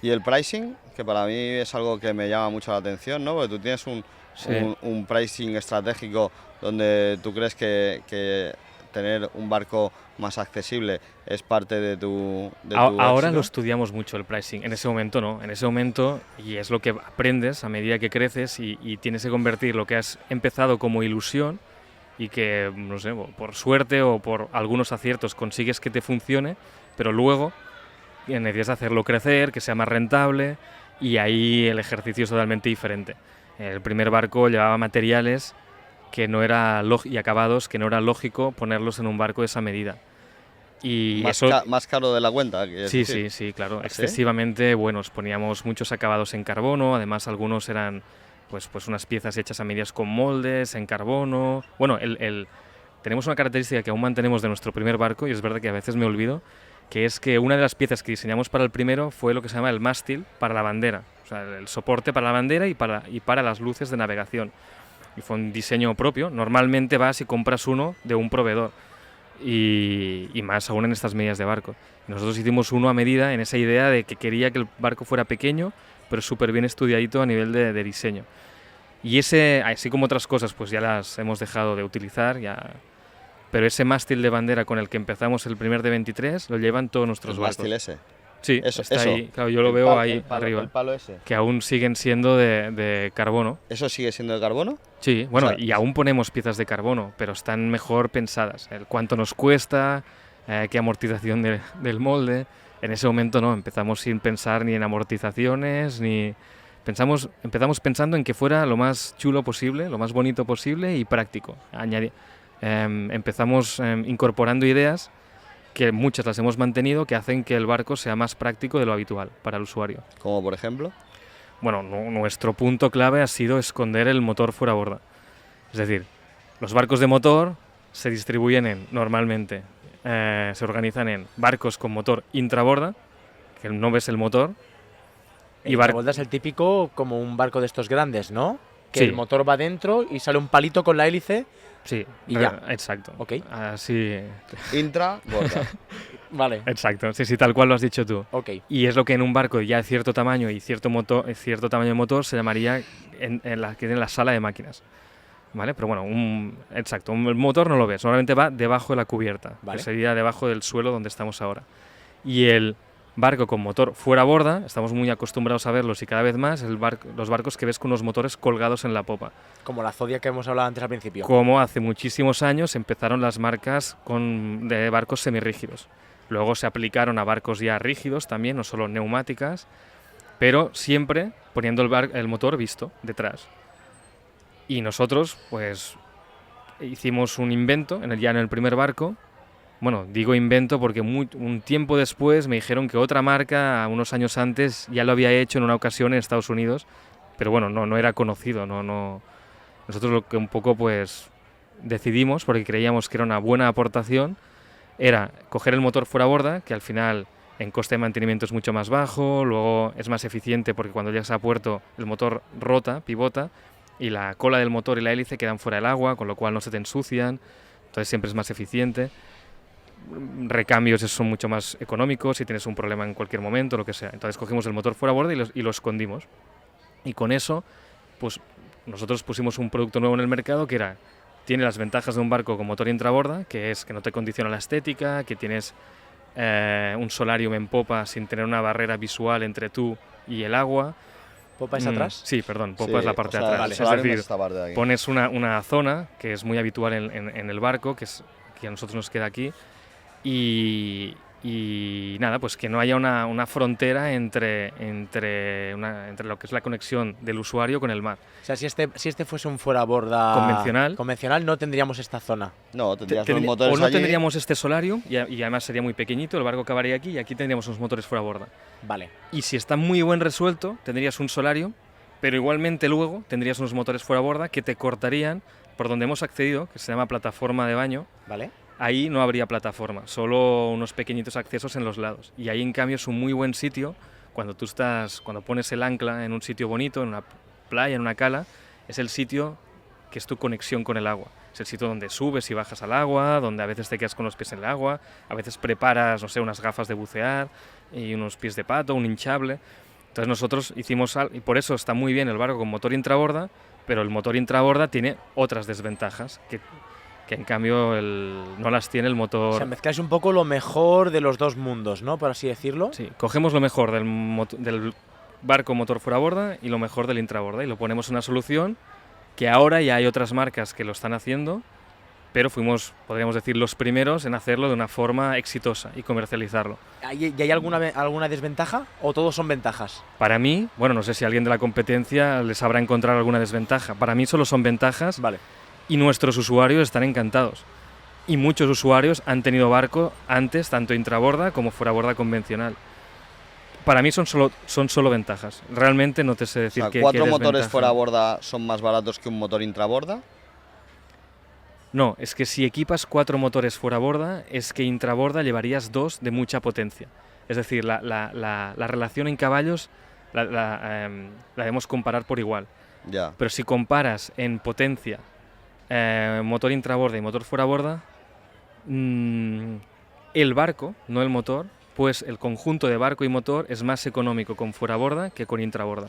Y el pricing, que para mí es algo que me llama mucho la atención, ¿no? Porque tú tienes Sí. un pricing estratégico donde tú crees que tener un barco más accesible es parte de tu Ahora lo éxito. estudiamos mucho el pricing, en ese momento no, en ese momento, y es lo que aprendes a medida que creces y tienes que convertir lo que has empezado como ilusión y que, no sé, por suerte o por algunos aciertos consigues que te funcione, pero luego necesitas hacerlo crecer, que sea más rentable, y ahí el ejercicio es totalmente diferente. El primer barco llevaba materiales que no era y acabados que no era lógico ponerlos en un barco de esa medida. Y eso, Más caro de la cuenta, quieres sí, decir. sí, sí, claro, ¿Ah, sí? excesivamente buenos. Poníamos muchos acabados en carbono, además algunos eran pues unas piezas hechas a medias con moldes, en carbono. Bueno, tenemos una característica que aún mantenemos de nuestro primer barco, y es verdad que a veces me olvido, que es que una de las piezas que diseñamos para el primero fue lo que se llama el mástil para la bandera, o sea, el soporte para la bandera y para las luces de navegación. Y fue un diseño propio. Normalmente vas y compras uno de un proveedor, y más aún en estas medidas de barco. Nosotros hicimos uno a medida en esa idea de que quería que el barco fuera pequeño, pero súper bien estudiadito a nivel de diseño. Y ese, así como otras cosas, pues ya las hemos dejado de utilizar, ya. Pero ese mástil de bandera con el que empezamos el primer de 23 lo llevan todos El nuestros barcos. mástil ese. Sí, está Eso. ahí, claro, yo lo veo ahí El arriba, palo ese. que aún siguen siendo de carbono. ¿Eso sigue siendo de carbono? Sí, O bueno, sea, y aún ponemos piezas de carbono, pero están mejor pensadas. El cuánto nos cuesta, qué amortización del molde. En ese momento no, empezamos sin pensar ni en amortizaciones, ni... empezamos pensando en que fuera lo más chulo posible, lo más bonito posible y práctico. Empezamos incorporando ideas que muchas las hemos mantenido, que hacen que el barco sea más práctico de lo habitual para el usuario. como por ejemplo. Bueno, nuestro punto clave ha sido esconder el motor fuera borda. Es decir, los barcos de motor se distribuyen normalmente, se organizan en barcos con motor intraborda, que no ves el motor, y El Travolta es el típico como un barco de estos grandes, ¿no? Que sí, el motor va dentro y sale un palito con la hélice sí, y ya. exacto. Ok. Así, Intra, borda. Vale. exacto, sí, sí, tal cual lo has dicho tú. Ok. Y es lo que en un barco ya de cierto tamaño y cierto tamaño de motor se llamaría que tiene la sala de máquinas. ¿Vale? Pero bueno, exacto, el motor no lo ves, normalmente va debajo de la cubierta, Vale. que sería debajo del suelo donde estamos ahora. Y el barco con motor fuera borda, estamos muy acostumbrados a verlos y cada vez más los barcos que ves con los motores colgados en la popa. Como la Zodiac que hemos hablado antes al principio. Como hace muchísimos años empezaron las marcas de barcos semirrígidos. Luego se aplicaron a barcos ya rígidos también, no solo neumáticas, pero siempre poniendo el motor visto detrás. Y nosotros, pues, hicimos un invento ya en el primer barco. Bueno, digo invento porque un tiempo después me dijeron que otra marca, unos años antes, ya lo había hecho en una ocasión en Estados Unidos, pero bueno, no era conocido, no. Nosotros lo que un poco, pues, decidimos, porque creíamos que era una buena aportación, era coger el motor fuera borda, que al final en coste de mantenimiento es mucho más bajo, luego es más eficiente porque cuando llegas a puerto el motor rota, pivota, y la cola del motor y la hélice quedan fuera del agua, con lo cual no se te ensucian, entonces siempre es más eficiente. Recambios son mucho más económicos si tienes un problema en cualquier momento, lo que sea. Entonces cogimos el motor fuera borda y lo escondimos. Y con eso, pues nosotros pusimos un producto nuevo en el mercado que tiene las ventajas de un barco con motor intraborda, que es que no te condiciona la estética, que tienes un solarium en popa sin tener una barrera visual entre tú y el agua. ¿Popa es atrás? Sí, perdón, popa Sí, es la parte o de sea, atrás. el Es solarium decir, es esta parte de aquí. pones una zona que es muy habitual en el barco, que a nosotros nos queda aquí, y nada, pues que no haya una frontera entre lo que es la conexión del usuario con el mar. O sea, si este fuese un fuera borda convencional, no tendríamos esta zona. No, tendrías los motores O no allí. tendríamos este solarium y además sería muy pequeñito, el barco acabaría aquí y aquí tendríamos unos motores fuera borda. Vale. Y si está muy buen resuelto, tendrías un solarium, pero igualmente luego tendrías unos motores fuera borda que te cortarían por donde hemos accedido, que se llama plataforma de baño. Vale. Ahí no habría plataforma, solo unos pequeñitos accesos en los lados. Y ahí en cambio es un muy buen sitio cuando pones el ancla en un sitio bonito, en una playa, en una cala, es el sitio que es tu conexión con el agua. Es el sitio donde subes y bajas al agua, donde a veces te quedas con los pies en el agua, a veces preparas, no sé, unas gafas de bucear y unos pies de pato, un hinchable. Entonces nosotros hicimos algo, y por eso está muy bien el barco con motor intraborda, pero el motor intraborda tiene otras desventajas que en cambio no las tiene el motor. O sea, mezcláis un poco lo mejor de los dos mundos, ¿no? Por así decirlo. Sí, cogemos lo mejor del barco motor fuera borda y lo mejor del intraborda y lo ponemos en una solución que ahora ya hay otras marcas que lo están haciendo, pero fuimos, podríamos decir, los primeros en hacerlo de una forma exitosa y comercializarlo. ¿Y hay alguna desventaja o todos son ventajas? Para mí, bueno, no sé si alguien de la competencia les habrá encontrado alguna desventaja. Para mí solo son ventajas. Vale. Y nuestros usuarios están encantados. Y muchos usuarios han tenido barco antes, tanto intraborda como fuera borda convencional. Para mí son solo ventajas. Realmente no te sé decir qué ¿4 motores fuera borda son más baratos que un motor intraborda? No, es que si equipas 4 motores fuera borda, es que intraborda llevarías 2 de mucha potencia. Es decir, la relación en caballos la debemos comparar por igual. Ya. Pero si comparas en potencia motor intraborda y motor fuera borda, el barco, no el motor, pues el conjunto de barco y motor es más económico con fuera borda que con intraborda.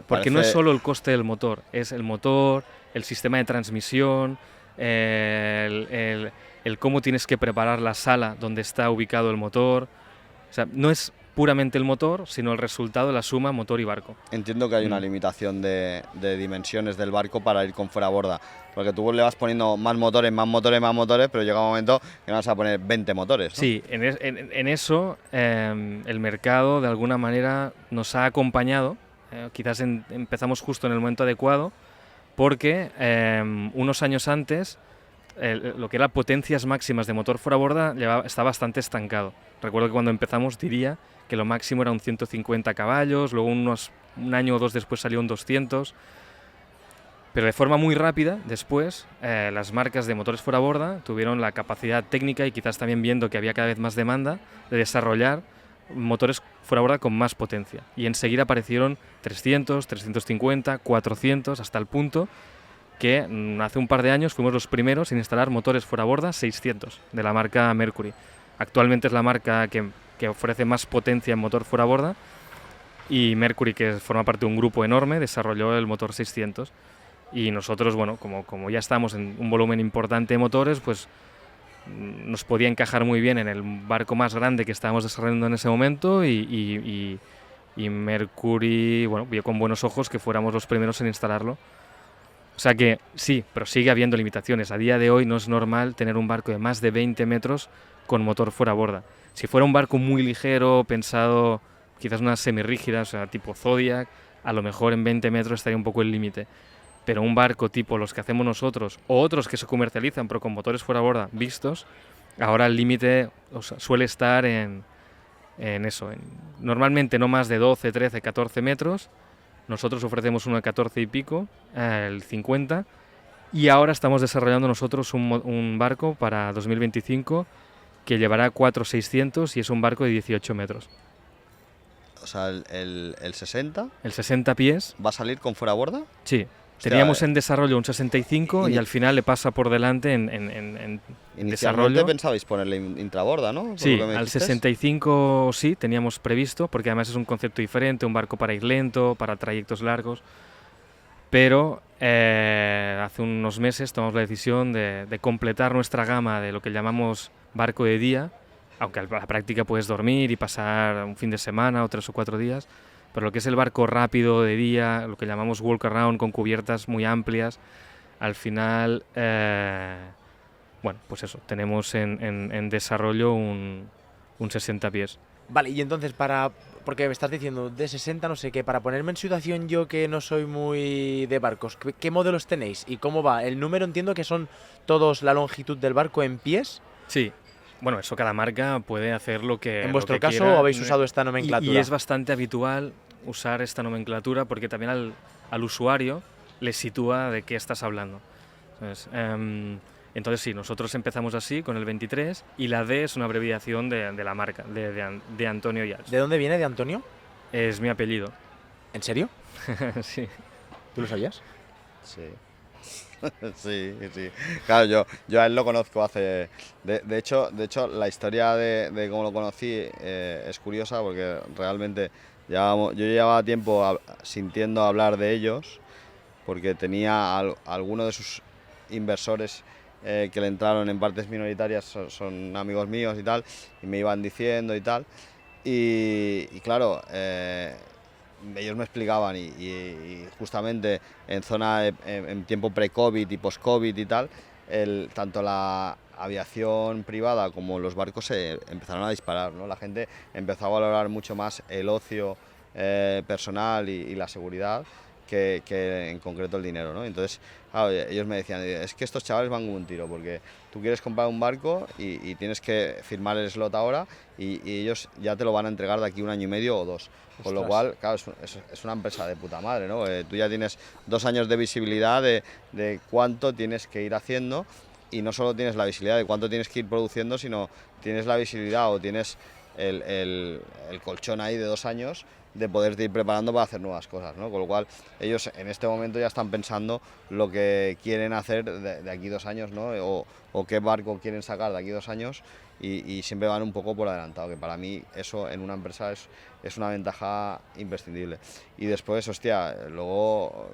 Porque no es solo el coste del motor, es el motor, el sistema de transmisión, el cómo tienes que preparar la sala donde está ubicado el motor. O sea, no es puramente el motor, sino el resultado de la suma motor y barco. Entiendo que hay una limitación de dimensiones del barco para ir con fuera borda, porque tú le vas poniendo más motores, pero llega un momento que no vas a poner 20 motores, ¿no? Sí, en eso el mercado de alguna manera nos ha acompañado, quizás empezamos justo en el momento adecuado, porque unos años antes lo que eran potencias máximas de motor fuera borda está bastante estancado. Recuerdo que cuando empezamos diría que lo máximo era un 150 caballos, luego un año o dos después salió un 200, pero de forma muy rápida después las marcas de motores fuera borda tuvieron la capacidad técnica y quizás también viendo que había cada vez más demanda de desarrollar motores fuera borda con más potencia, y enseguida aparecieron 300, 350, 400, hasta el punto que hace un par de años fuimos los primeros en instalar motores fuera borda 600 de la marca Mercury. Actualmente es la marca que ofrece más potencia en motor fuera borda, y Mercury, que forma parte de un grupo enorme, desarrolló el motor 600. Y nosotros, bueno, como ya estamos en un volumen importante de motores, pues nos podía encajar muy bien en el barco más grande que estábamos desarrollando en ese momento, y Mercury, bueno, vio con buenos ojos que fuéramos los primeros en instalarlo. O sea que sí, pero sigue habiendo limitaciones. A día de hoy no es normal tener un barco de más de 20 metros con motor fuera borda. Si fuera un barco muy ligero, pensado quizás una semirrígida, o sea, tipo Zodiac, a lo mejor en 20 metros estaría un poco el límite. Pero un barco tipo los que hacemos nosotros, o otros que se comercializan pero con motores fuera borda vistos, ahora el límite, o sea, suele estar en eso. Normalmente no más de 12, 13, 14 metros. Nosotros ofrecemos uno de 14 y pico, el 50, y ahora estamos desarrollando nosotros un barco para 2025 que llevará 4.600 y es un barco de 18 metros. O sea, el 60... ¿El 60 pies? ¿Va a salir con fuera borda? Sí. Teníamos en desarrollo un 65 y al final le pasa por delante en desarrollo. Inicialmente pensabais ponerle intraborda, ¿no? Por Sí, al 65 sí, teníamos previsto, porque además es un concepto diferente, un barco para ir lento, para trayectos largos. Pero hace unos meses tomamos la decisión de completar nuestra gama de lo que llamamos barco de día, aunque a la práctica puedes dormir y pasar un fin de semana o 3 o 4 días, pero lo que es el barco rápido de día, lo que llamamos walk around con cubiertas muy amplias, al final, bueno, pues eso, tenemos en desarrollo un 60 pies. Vale, y entonces porque me estás diciendo de 60 no sé qué, para ponerme en situación yo que no soy muy de barcos, ¿qué modelos tenéis y cómo va? El número entiendo que son todos la longitud del barco en pies. Sí. Bueno, eso cada marca puede hacer lo que ¿En vuestro caso quiera. habéis usado esta nomenclatura? Y es bastante habitual usar esta nomenclatura porque también al usuario le sitúa de qué estás hablando. Entonces sí, nosotros empezamos así con el 23 y la D es una abreviación de la marca, de Antonio Yachts. ¿De dónde viene de Antonio? Es mi apellido. ¿En serio? Sí. ¿Tú lo sabías? Sí. Sí. Claro, yo a él lo conozco hace... De hecho, la historia de cómo lo conocí es curiosa porque realmente Yo llevaba tiempo sintiendo hablar de ellos, porque tenía alguno de sus inversores que le entraron en partes minoritarias, son amigos míos y tal, y me iban diciendo y tal. Y claro, ellos me explicaban y justamente en en tiempo pre-COVID y post-COVID y tal, tanto la aviación privada como los barcos se empezaron a disparar, ¿no? La gente empezó a valorar mucho más el ocio personal y la seguridad que en concreto el dinero, ¿no? Entonces, claro, ellos me decían, es que estos chavales van como un tiro, porque tú quieres comprar un barco y tienes que firmar el slot ahora y ellos ya te lo van a entregar de aquí 1 año y medio o 2. Con lo cual, claro, es una empresa de puta madre, ¿no? Tú ya tienes 2 años de visibilidad de cuánto tienes que ir haciendo, y no solo tienes la visibilidad de cuánto tienes que ir produciendo, sino tienes la visibilidad o tienes el colchón ahí de 2 años de poderte ir preparando para hacer nuevas cosas, ¿no? Con lo cual ellos en este momento ya están pensando lo que quieren hacer de aquí 2 años, ¿no? O qué barco quieren sacar de aquí 2 años, y siempre van un poco por adelantado, que para mí eso en una empresa es una ventaja imprescindible. Y después, hostia, luego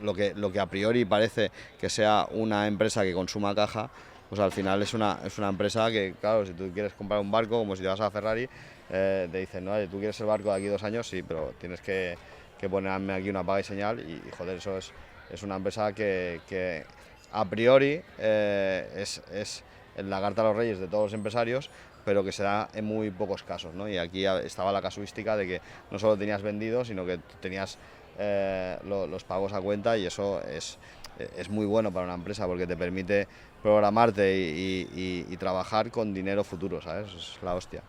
lo que a priori parece que sea una empresa que consuma caja, pues al final es una empresa que, claro, si tú quieres comprar un barco, como si te vas a Ferrari, te dicen, no, tú quieres el barco de aquí 2 años, sí, pero tienes que ponerme aquí una paga y señal, y joder, eso es una empresa que a priori es la carta a los reyes de todos los empresarios, pero que se da en muy pocos casos, ¿no? Y aquí estaba la casuística de que no solo tenías vendido, sino que tenías los pagos a cuenta, y eso es muy bueno para una empresa porque te permite programarte y trabajar con dinero futuro, ¿sabes? Es la hostia.